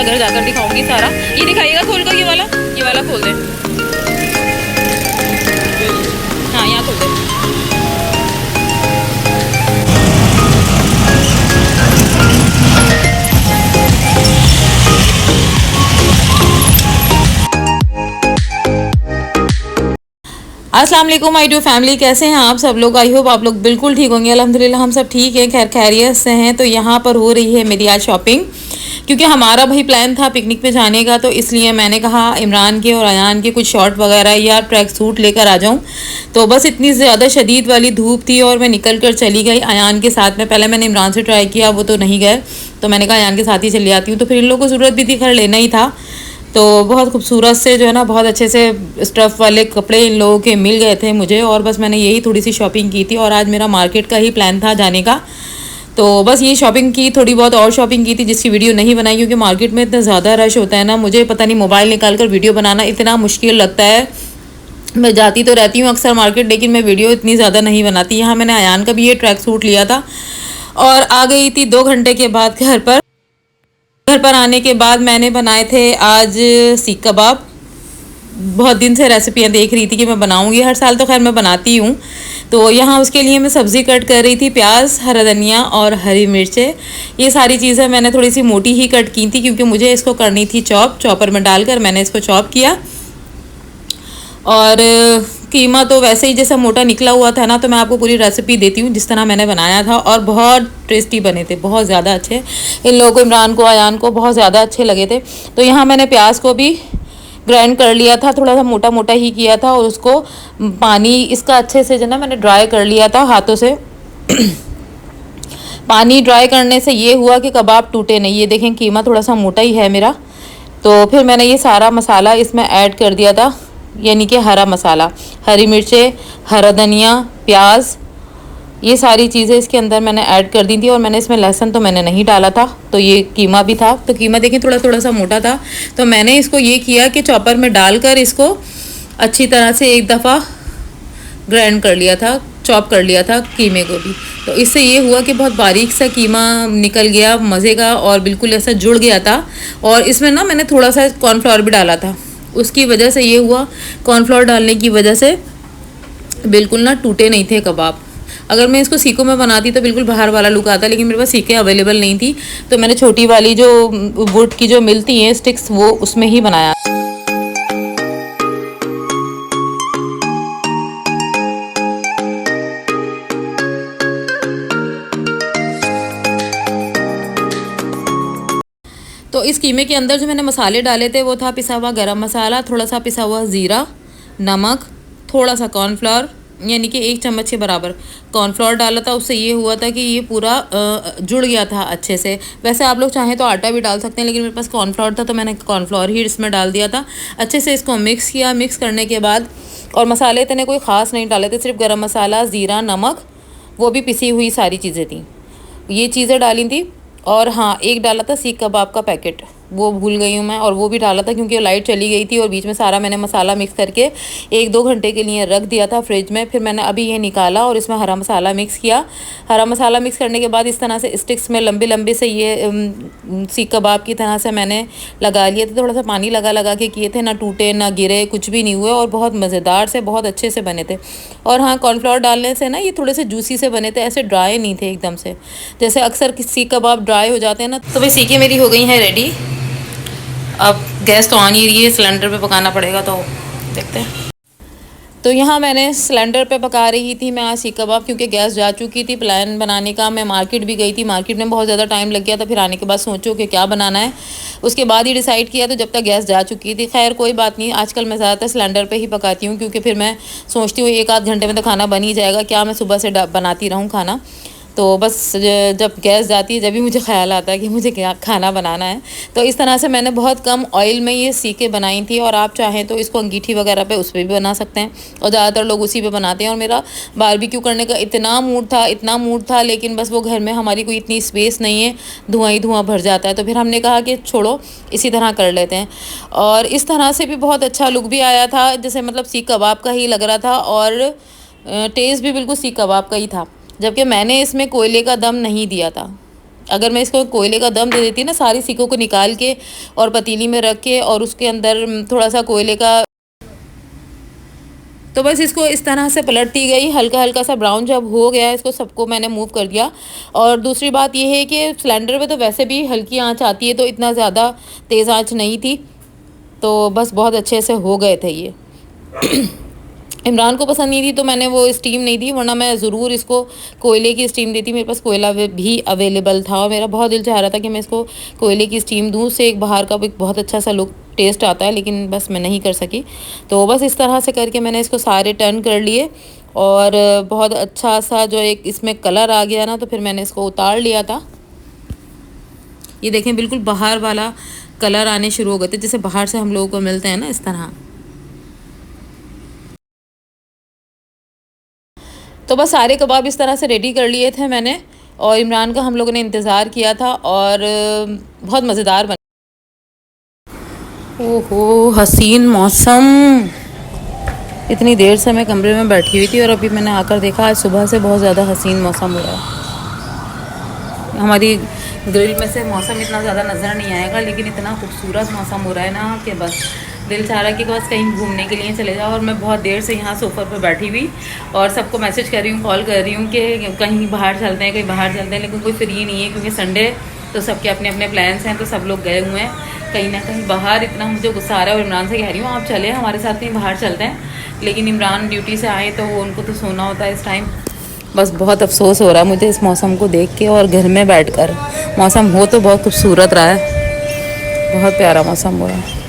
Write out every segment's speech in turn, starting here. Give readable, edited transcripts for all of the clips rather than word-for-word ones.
इंशाल्लाह घर जाकर दिखाऊंगी सारा। ये दिखाइएगा खोल को, ये वाला खोल दे। हाँ यहाँ खोल दे। अस्सलाम वालेकुम माय डियर फैमिली, कैसे हैं आप सब लोग? आई होप आप लोग बिल्कुल ठीक होंगे। अल्हम्दुलिल्लाह हम सब ठीक हैं, खैर खैरियत से हैं। तो यहाँ पर हो रही है मेरी आज शॉपिंग, क्योंकि हमारा भाई प्लान था पिकनिक पे जाने का। तो इसलिए मैंने कहा इमरान के और अयान के कुछ शॉर्ट वगैरह या ट्रैक सूट लेकर आ जाऊँ। तो बस इतनी ज़्यादा शदीद वाली धूप थी और मैं निकल कर चली गई अयान के साथ में। पहले मैंने इमरान से ट्राई किया, वो तो नहीं गए, तो मैंने कहा अयान के साथ ही चली आती हूँ। तो फिर इन लोगों को ज़रूरत भी थी, खैर लेना ही था। तो बहुत खूबसूरत से जो है ना, बहुत अच्छे से स्टफ़ वाले कपड़े इन लोगों के मिल गए थे मुझे, और बस मैंने यही थोड़ी सी शॉपिंग की थी। और आज मेरा मार्केट का ही प्लान था जाने का, तो बस ये शॉपिंग की, थोड़ी बहुत और शॉपिंग की थी जिसकी वीडियो नहीं बनाई, क्योंकि मार्केट में इतना ज़्यादा रश होता है ना, मुझे पता नहीं मोबाइल निकाल कर वीडियो बनाना इतना मुश्किल लगता है। मैं जाती तो रहती हूँ अक्सर मार्केट, लेकिन मैं वीडियो इतनी ज़्यादा नहीं बनाती। यहाँ मैंने अयान का भी ये ट्रैक सूट लिया था और आ गई थी 2 घंटे के बाद घर पर। घर पर आने के बाद मैंने बनाए थे आज सीख कबाब। बहुत दिन से रेसिपियाँ देख रही थी कि मैं बनाऊंगी, हर साल तो खैर मैं बनाती हूँ। तो यहाँ उसके लिए मैं सब्ज़ी कट कर रही थी, प्याज, हरा धनिया और हरी मिर्चें। ये सारी चीज़ें मैंने थोड़ी सी मोटी ही कट की थी, क्योंकि मुझे इसको करनी थी चॉपर में डालकर मैंने इसको चॉप किया। और कीमा तो वैसे ही जैसा मोटा निकला हुआ था ना, तो मैं आपको पूरी रेसिपी देती हूँ जिस तरह मैंने बनाया था। और बहुत टेस्टी बने थे, बहुत ज़्यादा अच्छे। इन लोगों को, इमरान को, अयान को बहुत ज़्यादा अच्छे लगे थे। तो यहाँ मैंने प्याज को भी ग्राइंड कर लिया था, थोड़ा सा मोटा मोटा ही किया था, और उसको पानी इसका अच्छे से जो ना मैंने ड्राई कर लिया था हाथों से। पानी ड्राई करने से ये हुआ कि कबाब टूटे नहीं। ये देखें कीमा थोड़ा सा मोटा ही है मेरा। तो फिर मैंने ये सारा मसाला इसमें ऐड कर दिया था, यानी कि हरा मसाला, हरी मिर्चें, हरा धनिया, प्याज, ये सारी चीज़ें इसके अंदर मैंने ऐड कर दी थी। और मैंने इसमें लहसुन तो मैंने नहीं डाला था। तो ये कीमा भी था, तो कीमा देखें थोड़ा सा मोटा था। तो मैंने इसको ये किया कि चॉपर में डालकर इसको अच्छी तरह से एक दफ़ा ग्राइंड कर लिया था, चॉप कर लिया था कीमे को भी। तो इससे ये हुआ कि बहुत बारीक सा कीमा निकल गया मज़े का, और बिल्कुल ऐसा जुड़ गया था। और इसमें ना मैंने थोड़ा सा कॉर्नफ्लावर भी डाला था, उसकी वजह से ये हुआ, कॉर्नफ्लावर डालने की वजह से बिल्कुल ना टूटे नहीं थे कबाब। अगर मैं इसको सीखों में बनाती तो बिल्कुल बाहर वाला लुक आता, लेकिन मेरे पास सीखें अवेलेबल नहीं थी। तो मैंने छोटी वाली जो वुड की जो मिलती हैं स्टिक्स, वो उसमें ही बनाया। तो इस कीमे के अंदर जो मैंने मसाले डाले थे वो था पिसा हुआ गरम मसाला, थोड़ा सा पिसा हुआ ज़ीरा, नमक, थोड़ा सा कॉर्नफ्लावर, यानी कि 1 चम्मच के बराबर कॉर्नफ्लावर डाला था। उससे ये हुआ था कि ये पूरा जुड़ गया था अच्छे से। वैसे आप लोग चाहें तो आटा भी डाल सकते हैं, लेकिन मेरे पास कॉर्नफ्लावर था तो मैंने कॉर्नफ्लावर ही इसमें डाल दिया था। अच्छे से इसको मिक्स किया। मिक्स करने के बाद, और मसाले इतने कोई ख़ास नहीं डाले थे, सिर्फ गरम मसाला, ज़ीरा, नमक, वो भी पिसी हुई सारी चीज़ें थी, ये चीज़ें डाली थी। और हाँ, एक डाला था सीख कबाब का पैकेट, वो भूल गई हूँ मैं, और वो भी डाला था क्योंकि लाइट चली गई थी। और बीच में सारा मैंने मसाला मिक्स करके 1-2 घंटे के लिए रख दिया था फ्रिज में। फिर मैंने अभी ये निकाला और इसमें हरा मसाला मिक्स किया। हरा मसाला मिक्स करने के बाद इस तरह से स्टिक्स में लंबे लंबे से ये सीख कबाब की तरह से मैंने लगा लिए थे। थोड़ा सा पानी लगा लगा के किए थे, ना टूटे ना गिरे, कुछ भी नहीं हुए, और बहुत मज़ेदार से, बहुत अच्छे से बने थे। और हाँ, कॉर्नफ्लावर डालने से ना ये थोड़े से जूसी से बने थे, ऐसे ड्राई नहीं थे एकदम से, जैसे अक्सर सीख कबाब ड्राई हो जाते हैं ना। तो भाई सीखें मेरी हो गई हैं रेडी। अब गैस तो ऑन ही रही है, सिलेंडर पे पकाना पड़ेगा, तो देखते हैं। तो यहाँ मैंने सिलेंडर पे पका रही थी मैं आज सीख कबाब, क्योंकि गैस जा चुकी थी प्लान बनाने का। मैं मार्केट भी गई थी, मार्केट में बहुत ज़्यादा टाइम लग गया था। फिर आने के बाद सोचो कि क्या बनाना है, उसके बाद ही डिसाइड किया, तो जब तक गैस जा चुकी थी। खैर कोई बात नहीं, आजकल मैं ज़्यादातर सिलेंडर पे ही पकाती हूँ, क्योंकि फिर मैं सोचती हूँ 1-8 घंटे में तो खाना बन ही जाएगा, क्या मैं सुबह से बनाती रहूँ खाना। तो बस जब गैस जाती है जब भी मुझे ख्याल आता है कि मुझे क्या खाना बनाना है। तो इस तरह से मैंने बहुत कम ऑयल में ये सीखे बनाई थी। और आप चाहें तो इसको अंगीठी वगैरह पे उस पर भी बना सकते हैं, और ज़्यादातर लोग उसी पे बनाते हैं। और मेरा बारबेक्यू करने का इतना मूड था, लेकिन बस वो घर में हमारी कोई इतनी स्पेस नहीं है, धुआं ही धुआं भर जाता है। तो फिर हमने कहा कि छोड़ो, इसी तरह कर लेते हैं। और इस तरह से भी बहुत अच्छा लुक भी आया था, जैसे मतलब सीख कबाब का ही लग रहा था, और टेस्ट भी बिल्कुल सीख कबाब का ही था, जबकि मैंने इसमें कोयले का दम नहीं दिया था। अगर मैं इसको कोयले का दम दे देती ना सारी सीखों को निकाल के और पतीली में रख के और उसके अंदर थोड़ा सा कोयले का, तो बस इसको इस तरह से पलटती गई। हल्का हल्का सा ब्राउन जब हो गया इसको सबको मैंने मूव कर दिया। और दूसरी बात ये है कि सिलेंडर पे तो वैसे भी हल्की आंच आती है, तो इतना ज़्यादा तेज़ आंच नहीं थी, तो बस बहुत अच्छे से हो गए थे ये। इमरान को पसंद नहीं थी तो मैंने वो स्टीम नहीं दी, वरना मैं ज़रूर इसको कोयले की स्टीम देती। मेरे पास कोयला भी अवेलेबल था और मेरा बहुत दिल चाह रहा था कि मैं इसको कोयले की स्टीम दूँ, उससे एक बाहर का एक बहुत अच्छा सा लुक टेस्ट आता है, लेकिन बस मैं नहीं कर सकी। तो बस इस तरह से करके मैंने इसको सारे टर्न कर लिए और बहुत अच्छा सा जो एक इसमें कलर आ गया ना, तो फिर मैंने इसको उतार लिया था। ये देखें बिल्कुल बाहर वाला कलर आने शुरू हो गए थे, जैसे बाहर से हम लोगों को मिलते हैं ना, इस तरह। तो बस सारे कबाब इस तरह से रेडी कर लिए थे मैंने, और इमरान का हम लोगों ने इंतज़ार किया था और बहुत मज़ेदार बना। ओहो हसीन मौसम। इतनी देर से मैं कमरे में बैठी हुई थी और अभी मैंने आकर देखा आज सुबह से बहुत ज़्यादा हसीन मौसम हो रहा है। हमारी ग्रिल में से मौसम इतना ज़्यादा नज़र नहीं आएगा, लेकिन इतना खूबसूरत मौसम हो रहा है ना कि बस दिल चाह रहा है कि बस कहीं घूमने के लिए चले जाओ। और मैं बहुत देर से यहाँ सोफ़ा पर बैठी हुई और सबको मैसेज कर रही हूँ, कॉल कर रही हूँ कि कहीं बाहर चलते हैं, कहीं बाहर चलते हैं, लेकिन कोई फ्री नहीं है क्योंकि संडे तो सबके अपने अपने प्लान्स हैं, तो सब लोग गए हुए हैं कहीं ना कहीं बाहर। इतना मुझे गुस्सा आ रहा है और इमरान से कह रही हूँ आप चले हमारे साथ कहीं बाहर चलते हैं, लेकिन इमरान ड्यूटी से आए तो उनको तो सोना होता है इस टाइम। बस बहुत अफसोस हो रहा है मुझे इस मौसम को देख के और घर में बैठकर। मौसम हो तो बहुत खूबसूरत रहा है, बहुत प्यारा मौसम हो रहा है।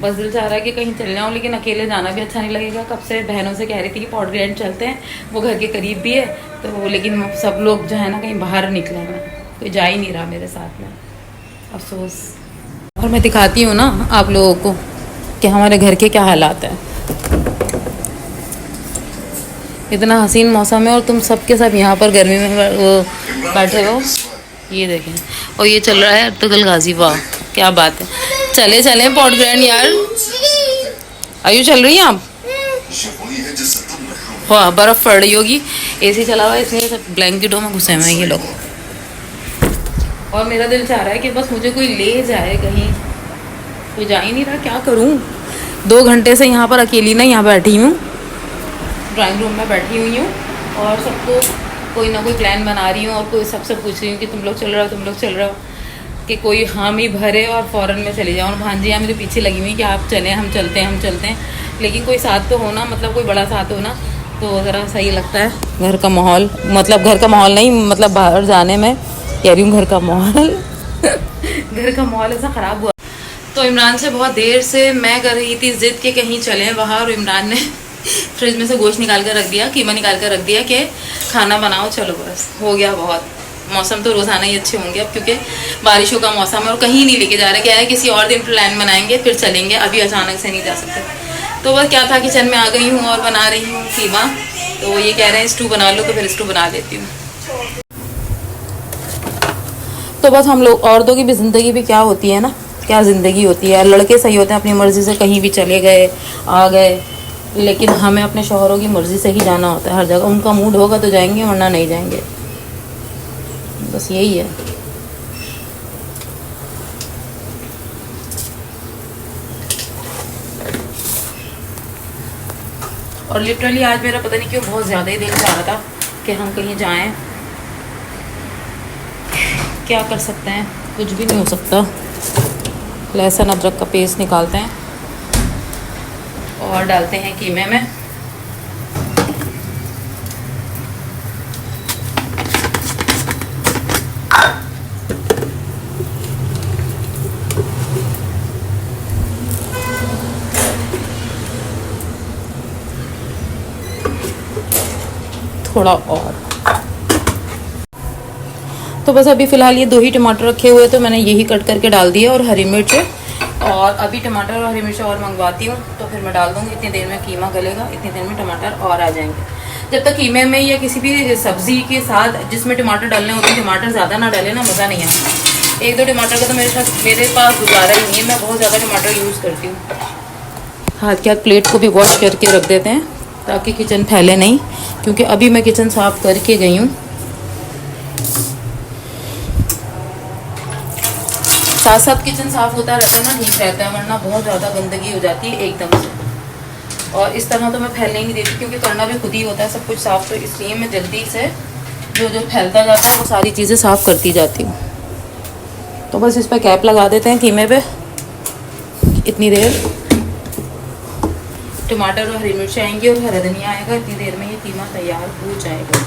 बस दिल चाह रहा है कि कहीं चले जाऊँ, लेकिन अकेले जाना भी अच्छा नहीं लगेगा। कब से बहनों से कह रही थी कि पॉटरी एंड चलते हैं, वो घर के करीब भी है, तो लेकिन सब लोग जो है ना कहीं बाहर निकले हैं, कोई जा ही नहीं रहा मेरे साथ में, अफसोस। और मैं दिखाती हूँ ना आप लोगों को कि हमारे घर के क्या हालात हैं। इतना हसीन मौसम है और तुम सब के सब यहाँ पर गर्मी में बैठे हो, ये देखें। और ये चल रहा है अर्तुगरुल गाजी, वाह क्या बात है। चले चले पॉट ग्रैंड यार, आयु चल रही हैं आप? वाह बर्फ़ पड़ रही होगी, एसी चला हुआ है इसलिए सब ब्लैंकेटों में घुसे हुए हैं ये लोग। और मेरा दिल चाह रहा है कि बस मुझे कोई ले जाए कहीं, कोई जा ही नहीं रहा, क्या करूँ। 2 घंटे से यहाँ पर अकेली ना यहाँ बैठी हूँ, ड्राइंग रूम में बैठी हुई हूँ और सबको कोई ना कोई प्लान बना रही हूँ और कोई सबसे पूछ रही हूँ कि तुम लोग चल रहे हो, तुम लोग चल रहे हो, कि कोई हामी भरे और फ़ौरन में चले जाओ। और भांजियाँ मेरे पीछे लगी हुई कि आप चलें, हम चलते हैं, हम चलते हैं, लेकिन कोई साथ तो होना, मतलब कोई बड़ा साथ होना तो ज़रा सही लगता है। घर का माहौल, मतलब घर का माहौल नहीं, मतलब बाहर जाने में कह रही हूँ घर का माहौल घर का माहौल ऐसा ख़राब हुआ। तो इमरान से बहुत देर से मैं कर रही थी ज़िद कि कहीं चलें बाहर, और इमरान ने फ्रिज में से गोश्त निकाल कर रख दिया, कीमा निकाल कर रख दिया कि खाना बनाओ, चलो बस हो गया बहुत। मौसम तो रोज़ाना ही अच्छे होंगे अब, क्योंकि बारिशों का मौसम है और कहीं नहीं लेके जा रहे, क्या है किसी और दिन प्लान बनाएंगे फिर चलेंगे, अभी अचानक से नहीं जा सकते। तो बस क्या था, किचन में आ गई हूँ और बना रही हूँ कीमा। तो वो ये कह रहे हैं स्टू बना लो, तो फिर स्टू बना देती हूँ। तो बस हम लोग औरतों की भी ज़िंदगी भी क्या होती है ना, क्या ज़िंदगी होती है। लड़के सही होते हैं, अपनी मर्ज़ी से कहीं भी चले गए आ गए, लेकिन हमें अपने शौहरों की मर्ज़ी से ही जाना होता है हर जगह। उनका मूड होगा तो जाएंगे, वरना नहीं जाएंगे, बस यही है। और लिटरली आज मेरा पता नहीं क्यों बहुत ज़्यादा ही दिल चाह रहा था कि हम कहीं जाएं। क्या कर सकते हैं, कुछ भी नहीं हो सकता। लहसुन अदरक का पेस्ट निकालते हैं और डालते हैं कीमे में। थोड़ा और, तो बस अभी फ़िलहाल ये 2 ही टमाटर रखे हुए, तो मैंने यही कट करके डाल दिया, और हरी मिर्च। और अभी टमाटर और हरी मिर्च और मंगवाती हूँ, तो फिर मैं डाल दूँगी। इतनी देर में कीमा गलेगा, इतनी देर में टमाटर और आ जाएंगे। जब तक कीमे में या किसी भी सब्ज़ी के साथ जिसमें टमाटर डालने होते हैं, टमाटर ज़्यादा ना डाले ना, मज़ा नहीं आता। 1-2 टमाटर का तो मेरे पास गुजारा ही नहीं है, मैं बहुत ज़्यादा टमाटर यूज़ करती हूँ। हाथ के हाथ प्लेट को भी वॉश करके रख देते हैं ताकि किचन फैले नहीं, क्योंकि अभी मैं किचन साफ़ करके गई हूँ। साथ साथ किचन साफ होता रहता है ना, ठीक रहता है, वरना बहुत ज़्यादा गंदगी हो जाती है एकदम से। और इस तरह तो मैं फैलने ही नहीं देती, क्योंकि करना भी खुद ही होता है सब कुछ साफ़, तो इसलिए मैं जल्दी से जो जो फैलता जाता है वो सारी चीज़ें साफ़ करती जाती हूँ। तो बस इस पर कैप लगा देते हैं कीमे पे इतनी देर। टमाटर और हरी मिर्च आएंगी और हरा धनिया आएगा, इतनी देर में ये कीमा तैयार हो जाएगा।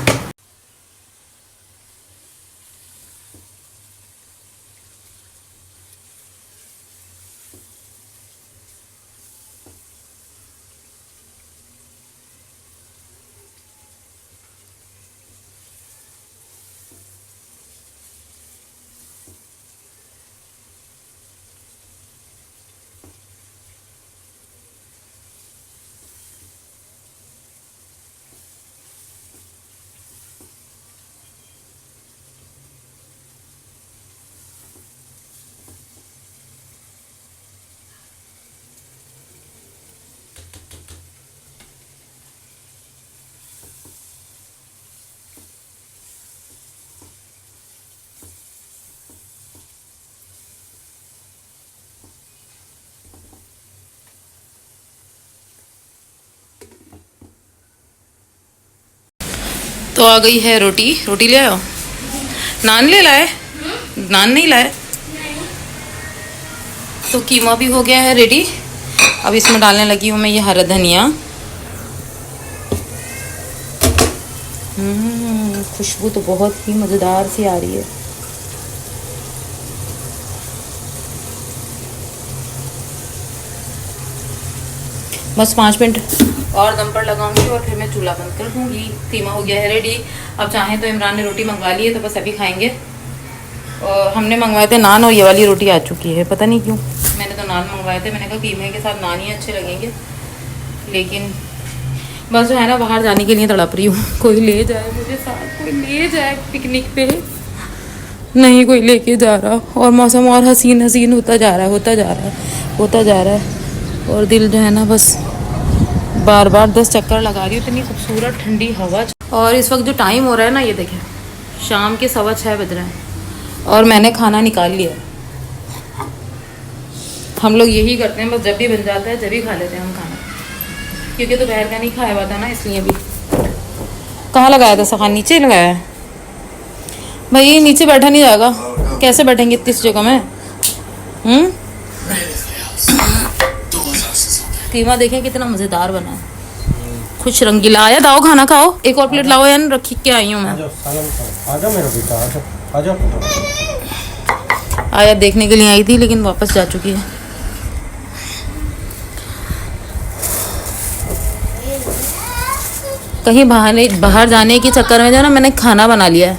तो आ गई है रोटी। रोटी ले आओ। नान ले लाए? नान नहीं लाए? तो कीमा भी हो गया है रेडी। अब इसमें डालने लगी हूँ मैं ये हरा धनिया। खुशबू तो बहुत ही मज़ेदार सी आ रही है। बस 5 मिनट और दम पर लगाऊंगी और फिर मैं चूल्हा बंद कर दूंगी। कीमा हो गया है रेडी। अब चाहें तो इमरान ने रोटी मंगवा ली है, तो बस अभी खाएंगे। और हमने मंगवाए थे नान, और ये वाली रोटी आ चुकी है। पता नहीं क्यों मैंने तो नान मंगवाए थे, मैंने कहा कीमे के साथ नान ही अच्छे लगेंगे। लेकिन बस जो है ना, बाहर जाने के लिए तड़प रही हूँ। कोई ले जाए मुझे साथ, कोई ले जाए पिकनिक पे। नहीं कोई लेके जा रहा, और मौसम और हसीन हसीन होता जा रहा है, होता जा रहा है, होता जा रहा है। और दिल जो है ना, बस बार बार 10 चक्कर लगा रही हूँ। इतनी खूबसूरत ठंडी हवा। और इस वक्त जो टाइम हो रहा है ना, ये देखें, शाम के 6:15 बज रहे हैं और मैंने खाना निकाल लिया। हम लोग यही करते हैं, बस जब भी बन जाता है जब भी खा लेते हैं हम खाना, क्योंकि दोपहर का नहीं खाया हुआ था ना, इसलिए। भी कहाँ लगाया था सखान? नीचे लगाया है भाई। नीचे बैठा नहीं जाएगा, कैसे बैठेंगे इतनी जगह में? कीमा देखें कितना मज़ेदार बना है, खुश रंगीला। आया दाओ खाना खाओ, एक और प्लेट लाओ यार, रखी के आई हूँ मैं। आजा मेरा बेटा, आजा। आया देखने के लिए आई थी, लेकिन वापस जा चुकी है। कहीं बाहर जाने के चक्कर में जो ना, मैंने खाना बना लिया है।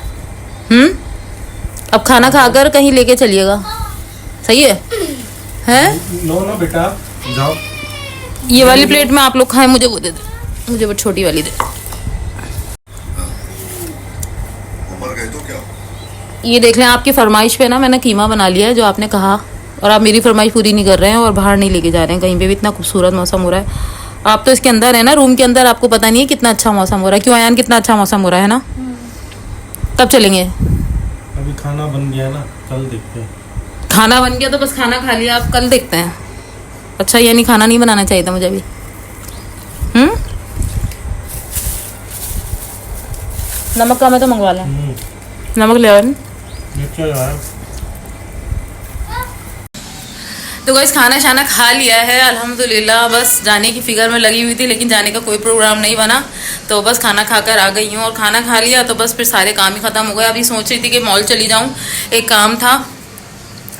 अब खाना खाकर कहीं लेके चलिएगा, सही है? हैं? लो ना बेटा, जाओ। ये वाली प्लेट में आप लोग खाएं, मुझे वो दे दे, मुझे वो छोटी वाली दे। ये देख लें, आपकी फरमाइश पे ना मैंने कीमा बना लिया है जो आपने कहा, और आप मेरी फरमाइश पूरी नहीं कर रहे हैं और बाहर नहीं लेके जा रहे हैं कहीं पे भी। इतना खूबसूरत मौसम हो रहा है। आप तो इसके अंदर है ना, रूम के अंदर, आपको पता नहीं है कितना अच्छा मौसम हो रहा है। क्यों आयान, कितना अच्छा मौसम हो रहा है ना? कब चलेंगे? अभी खाना बन गया ना, कल देखते हैं। खाना बन गया तो बस खाना खा लिया, आप कल देखते हैं। अच्छा, यानी खाना नहीं बनाना चाहिए था मुझे अभी? नमक का मैं तो मंगवा लें। नमक ले आओ। तो गाइस खाना शाना खा लिया है अल्हम्दुलिल्लाह। बस जाने की फिक्र में लगी हुई थी, लेकिन जाने का कोई प्रोग्राम नहीं बना, तो बस खाना खाकर आ गई हूँ। और खाना खा लिया तो बस फिर सारे काम ही ख़त्म हो गए। अभी सोच रही थी कि मॉल चली जाऊँ, एक काम था,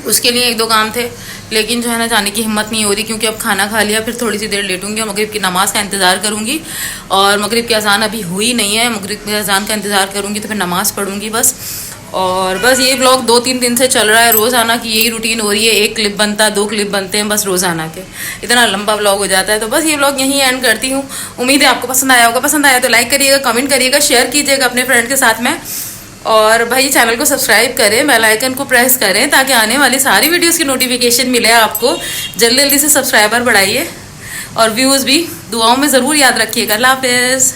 उसके लिए 1-2 काम थे, लेकिन जो है ना जाने की हिम्मत नहीं हो रही, क्योंकि अब खाना खा लिया, फिर थोड़ी सी देर लेटूंगी और मगरिब की नमाज़ का इंतज़ार करूँगी। और मगरिब की अज़ान अभी हुई नहीं है, मगरिब की अज़ान का इंतज़ार करूँगी तो फिर नमाज़ पढ़ूँगी बस। और बस ये व्लॉग 2-3 दिन से चल रहा है, रोज़ाना की यही रूटीन हो रही है। 1 क्लिप बनता, 2 क्लिप बनते हैं बस रोज़ाना के, इतना लंबा व्लॉग हो जाता है। तो बस ये व्लॉग यहीं एंड करती हूँ। उम्मीद है आपको पसंद आया होगा। पसंद आया तो लाइक करिएगा, कमेंट करिएगा, शेयर कीजिएगा अपने फ्रेंड के साथ में। और भाई चैनल को सब्सक्राइब करें, बेल आइकन को प्रेस करें, ताकि आने वाली सारी वीडियोस की नोटिफिकेशन मिले आपको। जल्दी जल्दी से सब्सक्राइबर बढ़ाइए और व्यूज़ भी दुआओं में ज़रूर याद रखिएगा। अल्लाह हाफ़िज़।